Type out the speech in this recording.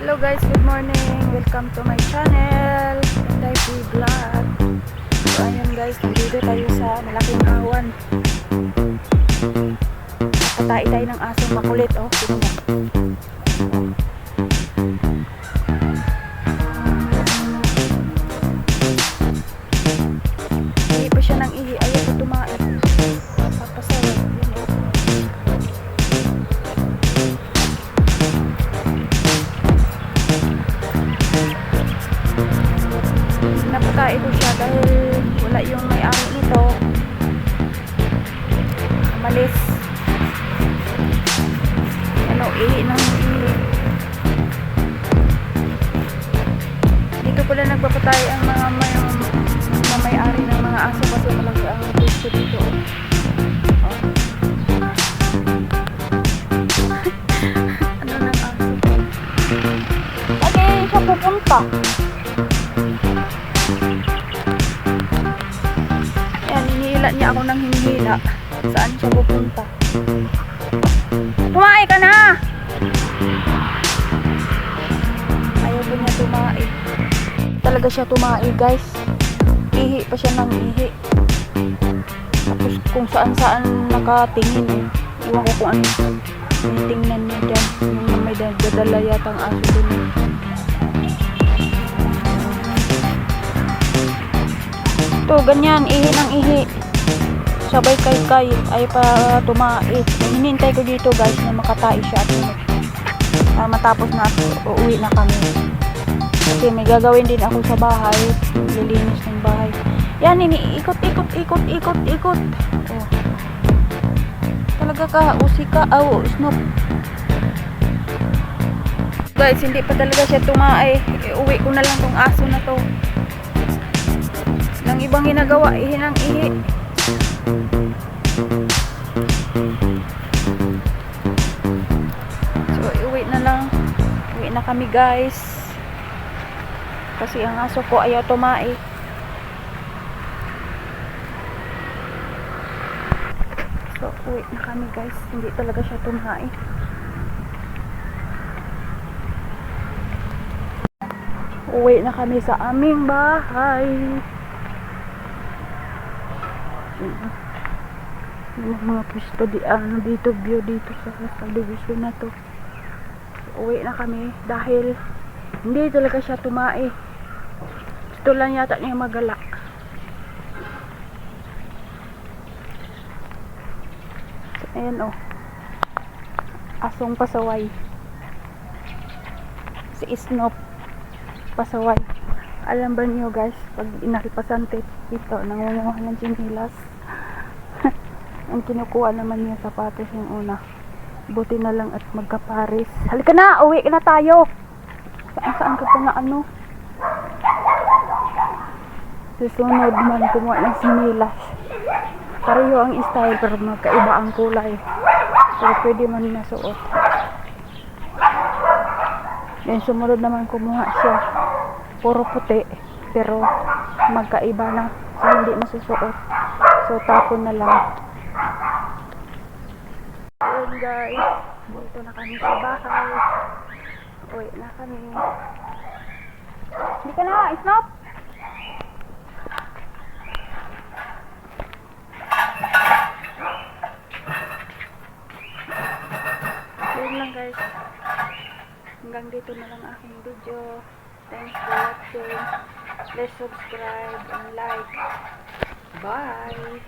Hello guys, good morning. Welcome to my channel, Inday P Vlog. So ayun guys, nandito tayo sa malaking awan. Patay tayo ng asong makulit. Oh, sino mo? Ihi pa siya ng ihi. Ayaw ko tumain. Papasawa. Yun oh. Napakain ko siya dahil wala yung may-ari nito. Umalis. Ano, ihi ng ihi. Dito pala nagpapatay ang mga may-ari ng mga aso kasi malaki ang gusto dito. Oh. Ano ng aso? Okay, siya pupunta. Hinihila niya ako ng hinihila. Saan siya pupunta? Tumae ka na! Ayaw ko niya tumae. Talaga siya tumae guys. Ihi pa siya ng ihi. Tapos kung saan nakatingin eh. Iwan ko kung ano tingnan niya dyan. Yung may dadala yata ang aso dun eh. Ito, ganyan, ihi ng ihi. Sabay kay ay pa tumait. Hinintay ko dito guys na makatay siya at matapos na uuwi na kami. Kasi may gagawin din ako sa bahay. Lilinis ng bahay. Yan, ikot. Oh. Talaga ka, usika, Snoop. Guys, hindi pa talaga siya tumae. Uwi ko na lang tong aso na to. Nang ibang ginagawa, ihi ng ihi. So, uwi na lang. Uwi na kami guys. Kasi ang aso ko ayaw tumae. So, uwi na kami guys. Hindi talaga siya tumae. Uwi na kami sa aming bahay. Yung mga pwesto dito, view dito sa subdivision na to. Uwi na kami dahil hindi talaga siya tumae. Gusto lang yata niya magala. So, ayan oh, asong pasaway, si Snoop pasaway. Alam ba niyo guys, pag inakipasante ito, nangunguha ng chinilas. Ang kinukuha naman niya sapatos yung una. Buti na lang at magkapares. Halika na, uwi na tayo. Saan ka pa na ano? Susunod man kumuha ng chinilas. Pareho ang style pero magkaiba ang kulay. Pero pwede man nasuot. Then sumunod naman kumuha siya. Puro puti, pero magkaiba na, so hindi masusuot, so tapon na lang. Ayun guys, dito na kami sa bahay. Uwi na kami. Hindi ka na, Snoop! Ayun lang guys, hanggang dito na lang aking video. Thanks for watching. Please subscribe and like. Bye.